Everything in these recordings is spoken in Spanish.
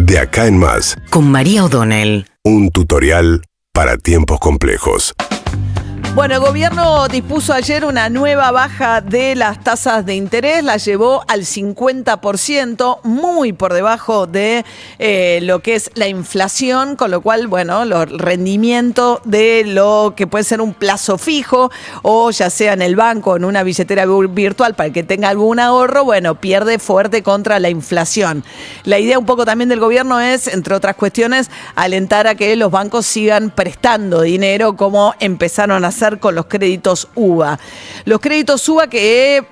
De acá en más. Con María O'Donnell. Un tutorial para tiempos complejos. Bueno, el gobierno dispuso ayer una nueva baja de las tasas de interés, la llevó al 50%, muy por debajo de lo que es la inflación, con lo cual, bueno, el rendimiento de lo que puede ser un plazo fijo o ya sea en el banco o en una billetera virtual para el que tenga algún ahorro, bueno, pierde fuerte contra la inflación. La idea un poco también del gobierno es, entre otras cuestiones, alentar a que los bancos sigan prestando dinero como empezaron a hacer con los créditos UVA. Los créditos UVA que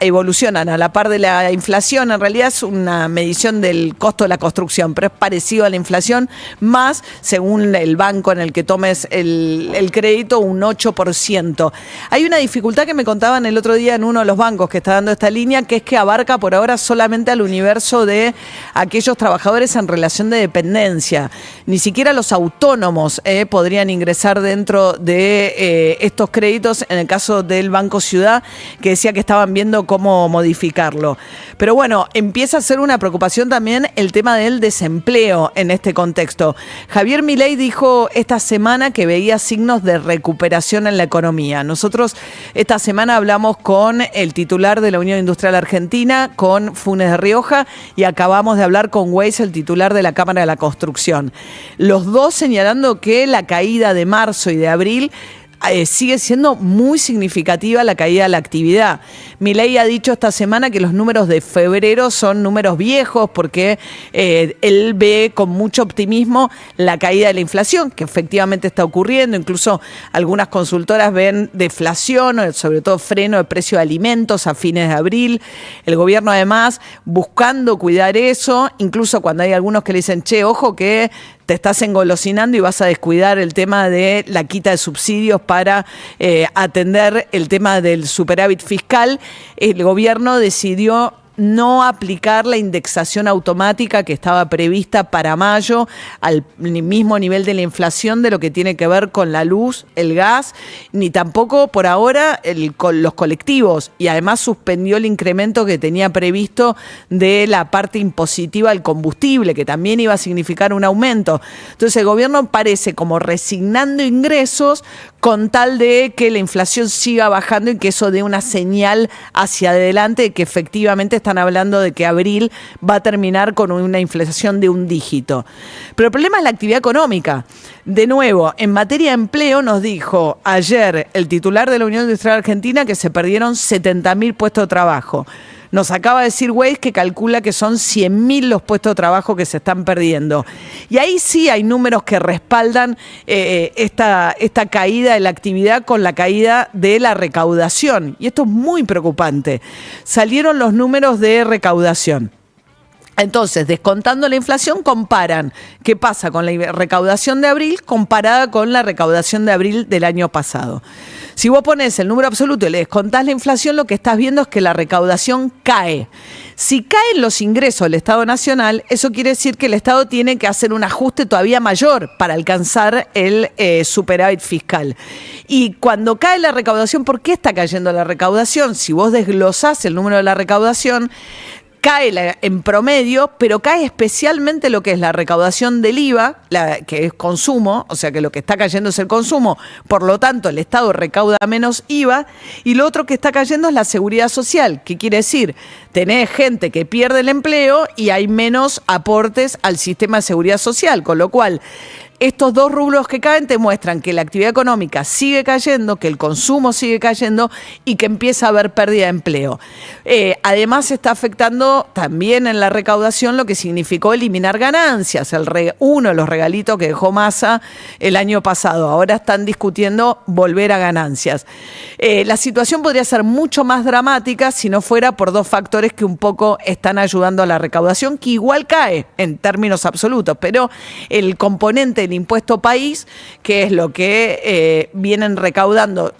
evolucionan a la par de la inflación, en realidad es una medición del costo de la construcción, pero es parecido a la inflación, más, según el banco en el que tomes el crédito, un 8%. Hay una dificultad que me contaban el otro día en uno de los bancos que está dando esta línea, que es que abarca por ahora solamente al universo de aquellos trabajadores en relación de dependencia. Ni siquiera los autónomos podrían ingresar dentro de estos créditos, en el caso del Banco Ciudad, que decía que estaban viendo cómo modificarlo. Pero bueno, empieza a ser una preocupación también el tema del desempleo en este contexto. Javier Milei dijo esta semana que veía signos de recuperación en la economía. Nosotros esta semana hablamos con el titular de la Unión Industrial Argentina, con Funes de Rioja, y acabamos de hablar con Weiss, el titular de la Cámara de la Construcción. Los dos señalando que la caída de marzo y de abril sigue siendo muy significativa la caída de la actividad. Milei ha dicho esta semana que los números de febrero son números viejos porque él ve con mucho optimismo la caída de la inflación, que efectivamente está ocurriendo. Incluso algunas consultoras ven deflación, sobre todo freno de precio de alimentos a fines de abril. El gobierno además buscando cuidar eso, incluso cuando hay algunos que le dicen, che, ojo que te estás engolosinando y vas a descuidar el tema de la quita de subsidios para atender el tema del superávit fiscal. El gobierno decidió no aplicar la indexación automática que estaba prevista para mayo al mismo nivel de la inflación de lo que tiene que ver con la luz, el gas, ni tampoco por ahora con los colectivos, y además suspendió el incremento que tenía previsto de la parte impositiva al combustible, que también iba a significar un aumento. Entonces el gobierno parece como resignando ingresos con tal de que la inflación siga bajando y que eso dé una señal hacia adelante de que efectivamente están hablando de que abril va a terminar con una inflación de un dígito. Pero el problema es la actividad económica. De nuevo, en materia de empleo nos dijo ayer el titular de la Unión Industrial Argentina que se perdieron 70.000 puestos de trabajo. Nos acaba de decir Weiss que calcula que son 100.000 los puestos de trabajo que se están perdiendo. Y ahí sí hay números que respaldan esta caída de la actividad con la caída de la recaudación. Y esto es muy preocupante. Salieron los números de recaudación. Entonces, descontando la inflación, comparan qué pasa con la recaudación de abril comparada con la recaudación de abril del año pasado. Si vos pones el número absoluto y le descontás la inflación, lo que estás viendo es que la recaudación cae. Si caen los ingresos del Estado Nacional, eso quiere decir que el Estado tiene que hacer un ajuste todavía mayor para alcanzar el superávit fiscal. Y cuando cae la recaudación, ¿por qué está cayendo la recaudación? Si vos desglosás el número de la recaudación, cae en promedio, pero cae especialmente lo que es la recaudación del IVA, que es consumo, o sea que lo que está cayendo es el consumo, por lo tanto el Estado recauda menos IVA, y lo otro que está cayendo es la seguridad social, que quiere decir, tenés gente que pierde el empleo y hay menos aportes al sistema de seguridad social, con lo cual estos dos rubros que caen te muestran que la actividad económica sigue cayendo, que el consumo sigue cayendo y que empieza a haber pérdida de empleo. Además está afectando también en la recaudación lo que significó eliminar ganancias, uno de los regalitos que dejó Massa el año pasado. Ahora están discutiendo volver a ganancias. La situación podría ser mucho más dramática si no fuera por dos factores que un poco están ayudando a la recaudación, que igual cae en términos absolutos, pero el componente el impuesto país, que es lo que vienen recaudando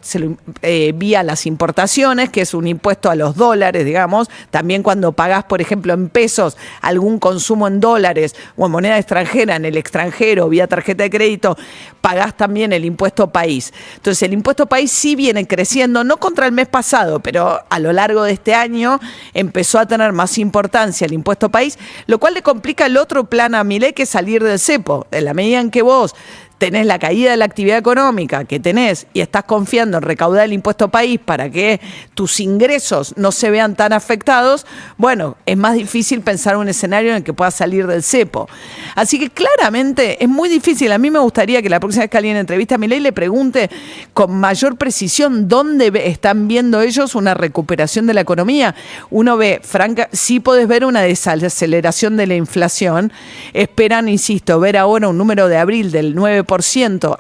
vía las importaciones, que es un impuesto a los dólares, digamos. También cuando pagás, por ejemplo, en pesos algún consumo en dólares o en moneda extranjera, en el extranjero, vía tarjeta de crédito, pagás también el impuesto país. Entonces, el impuesto país sí viene creciendo, no contra el mes pasado, pero a lo largo de este año empezó a tener más importancia el impuesto país, lo cual le complica el otro plan a Milei, que es salir del cepo. En la medida en que vos tenés la caída de la actividad económica que tenés y estás confiando en recaudar el impuesto país para que tus ingresos no se vean tan afectados, bueno, es más difícil pensar un escenario en el que puedas salir del cepo. Así que claramente es muy difícil. A mí me gustaría que la próxima vez que alguien entrevista a Milei le pregunte con mayor precisión dónde están viendo ellos una recuperación de la economía. Uno ve, sí podés ver una desaceleración de la inflación. Esperan, insisto, ver ahora un número de abril del 9%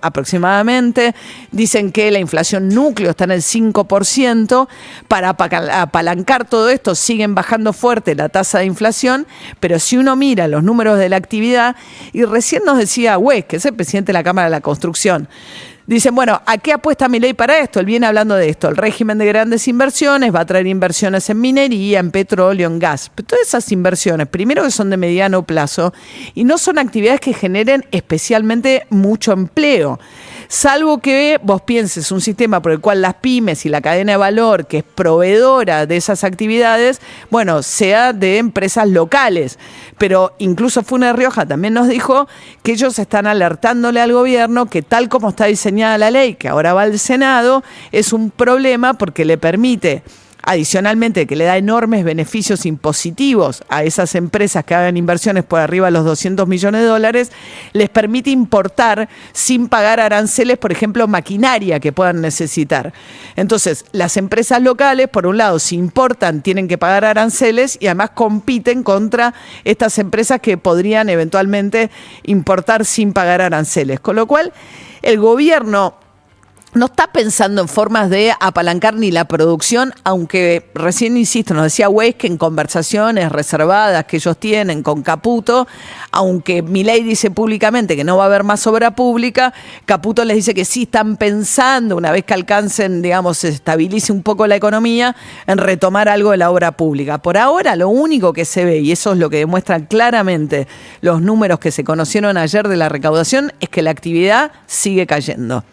aproximadamente. Dicen que la inflación núcleo está en el 5%. Para apalancar todo esto siguen bajando fuerte la tasa de inflación, pero si uno mira los números de la actividad, y recién nos decía Wes, que es el presidente de la Cámara de la Construcción, dicen, bueno, ¿a qué apuesta Milei para esto? Él viene hablando de esto, el régimen de grandes inversiones, va a traer inversiones en minería, en petróleo, en gas. Pero todas esas inversiones, primero que son de mediano plazo y no son actividades que generen especialmente mucho empleo. Salvo que vos pienses un sistema por el cual las pymes y la cadena de valor, que es proveedora de esas actividades, bueno, sea de empresas locales. Pero incluso Funes Rioja también nos dijo que ellos están alertándole al gobierno que tal como está diseñada la ley, que ahora va al Senado, es un problema porque le permite, adicionalmente que le da enormes beneficios impositivos a esas empresas que hagan inversiones por arriba de los 200 millones de dólares, les permite importar sin pagar aranceles, por ejemplo, maquinaria que puedan necesitar. Entonces, las empresas locales, por un lado, si importan, tienen que pagar aranceles y además compiten contra estas empresas que podrían eventualmente importar sin pagar aranceles. Con lo cual, el gobierno no está pensando en formas de apalancar ni la producción, aunque recién, insisto, nos decía Weiss que en conversaciones reservadas que ellos tienen con Caputo, aunque Milei dice públicamente que no va a haber más obra pública, Caputo les dice que sí están pensando, una vez que alcancen, digamos, se estabilice un poco la economía, en retomar algo de la obra pública. Por ahora, lo único que se ve, y eso es lo que demuestran claramente los números que se conocieron ayer de la recaudación, es que la actividad sigue cayendo.